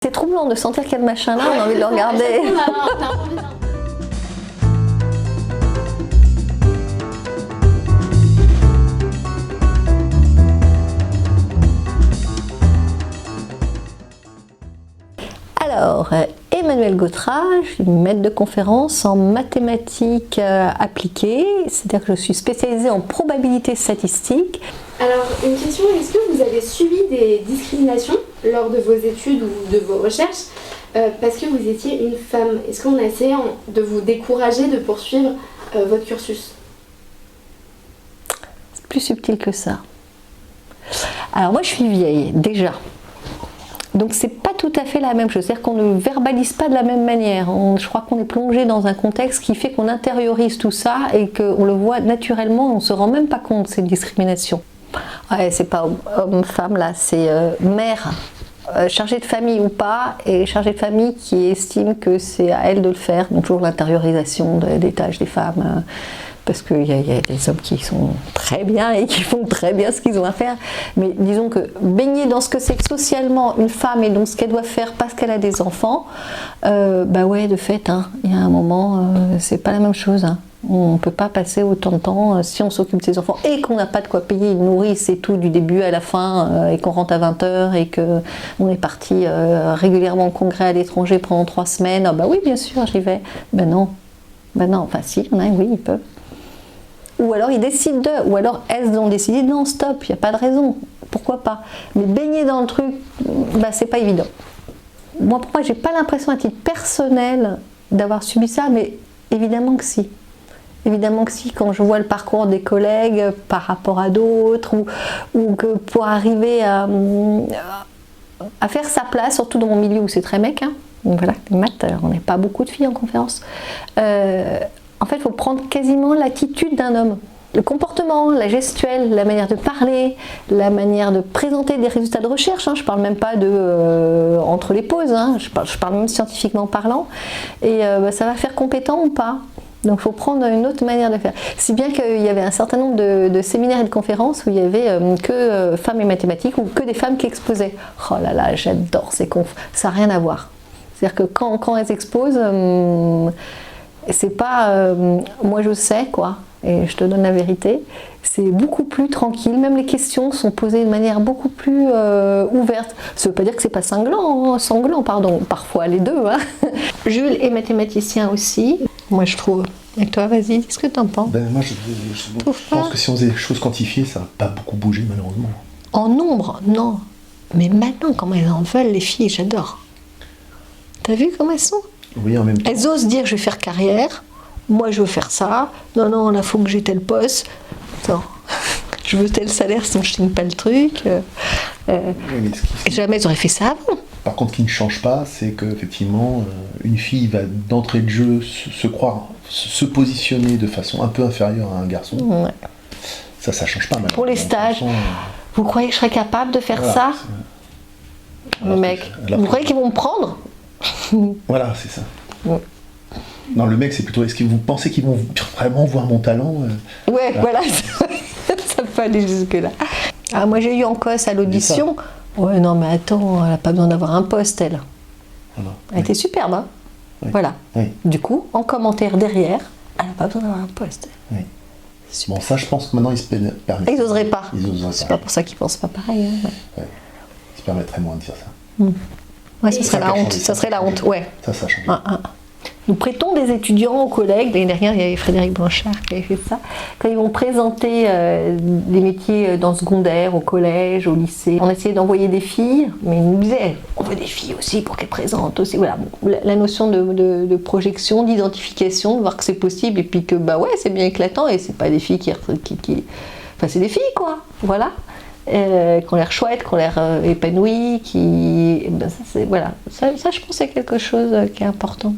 C'est troublant de sentir qu'il y a le machin là, on a envie de le regarder. Alors, Emmanuelle Gautrat, je suis maître de conférence en mathématiques appliquées, c'est-à-dire que je suis spécialisée en probabilité statistique. Alors, une question, est-ce que vous avez subi des discriminations lors de vos études ou de vos recherches parce que vous étiez une femme? Est-ce qu'on a essayé de vous décourager de poursuivre votre cursus? C'est plus subtil que ça. Alors moi je suis vieille, déjà. Donc c'est pas tout à fait la même chose, c'est-à-dire qu'on ne verbalise pas de la même manière. Je crois qu'on est plongé dans un contexte qui fait qu'on intériorise tout ça et qu'on le voit naturellement, on ne se rend même pas compte de cette discrimination. Ouais, c'est pas homme-femme là, c'est mère, chargée de famille ou pas, et chargée de famille qui estime que c'est à elle de le faire, donc toujours l'intériorisation des tâches des femmes. Parce qu'il y a des hommes qui sont très bien et qui font très bien ce qu'ils ont à faire. Mais disons que baigner dans ce que c'est que socialement une femme et donc ce qu'elle doit faire parce qu'elle a des enfants, bah ouais, de fait, hein, il y a un moment, c'est pas la même chose. Hein. On ne peut pas passer autant de temps si on s'occupe de ses enfants et qu'on n'a pas de quoi payer une nourrice et tout du début à la fin et qu'on rentre à 20h et qu'on est parti régulièrement au congrès à l'étranger pendant 3 semaines. Ah bah oui, bien sûr, j'y vais. Ben non, enfin si, il y en a, oui, ils peuvent. Ou alors ils décident de, ou alors elles ont décidé non, stop, il n'y a pas de raison, pourquoi pas. Mais baigner dans le truc, bah, c'est pas évident. Moi, pour moi, j'ai pas l'impression à titre personnel d'avoir subi ça, mais évidemment que si. Évidemment que si, quand je vois le parcours des collègues par rapport à d'autres, ou que pour arriver à faire sa place, surtout dans mon milieu où c'est très mec, hein, donc voilà, les maths, on n'est pas beaucoup de filles en conférence. En fait, il faut prendre quasiment l'attitude d'un homme. Le comportement, la gestuelle, la manière de parler, la manière de présenter des résultats de recherche. Hein, je ne parle même pas de entre les pauses, hein, je parle même scientifiquement parlant. Et bah, ça va faire compétent ou pas. Donc il faut prendre une autre manière de faire. Si bien qu'il y avait un certain nombre de séminaires et de conférences où il y avait que femmes et mathématiques ou que des femmes qui exposaient. Oh là là, j'adore ces confs. Ça n'a rien à voir. C'est-à-dire que quand elles exposent... c'est pas moi je sais quoi et je te donne la vérité, c'est beaucoup plus tranquille, même les questions sont posées de manière beaucoup plus ouverte. Ça veut pas dire que c'est pas sanglant pardon, parfois les deux hein. Jules est mathématicien aussi, moi je trouve. Et toi, vas-y, qu'est-ce que t'en penses? Moi je pense que si on faisait des choses quantifiées, ça va pas beaucoup bouger malheureusement. En nombre, non, mais maintenant comment elles en veulent les filles, j'adore. T'as vu comment elles sont? Oui, en même temps. Elles osent dire je vais faire carrière, moi je veux faire ça, non, là faut que j'ai tel poste, non, je veux tel salaire sinon je signe pas le truc. Jamais elles auraient fait ça avant. Par contre, ce qui ne change pas, c'est qu'effectivement, une fille va d'entrée de jeu se positionner de façon un peu inférieure à un garçon. Ouais. Ça change pas mal. Pour les stages, vous croyez que je serais capable de faire ça? Le mec, vous croyez qu'ils vont me prendre? Voilà, c'est ça. Ouais. Non, le mec, c'est plutôt, est-ce que vous pensez qu'ils vont vraiment voir mon talent? Ouais, voilà, ça peut aller jusque-là. Ah, moi, j'ai eu en COS à l'audition. Ouais, non, mais attends, elle n'a pas besoin d'avoir un poste, elle. Voilà. Elle était superbe, hein. Oui. Voilà. Oui. Du coup, en commentaire derrière, elle n'a pas besoin d'avoir un poste. Oui. Bon, ça, je pense que maintenant, ils se permettent. Ils n'oseraient pas. C'est pas pour ça qu'ils ne pensent pas pareil. Hein. Ouais. Ils se permettraient moins de dire ça. Ouais, ça serait la honte. Ça serait la honte, ouais. Ça change. Nous prêtons des étudiants aux collègues. L'année dernière, il y avait Frédéric Blanchard qui avait fait ça. Quand ils vont présenter des métiers dans le secondaire, au collège, au lycée, on essayait d'envoyer des filles, mais ils nous disaient on veut des filles aussi pour qu'elles présentent aussi. Voilà, la notion de projection, d'identification, de voir que c'est possible et puis que bah ouais, c'est bien éclatant et c'est pas des filles qui... Enfin, c'est des filles quoi, voilà. Qui ont l'air chouettes, qui ont l'air épanouies, qui... Ben, voilà. Ça, je pense que c'est quelque chose qui est important.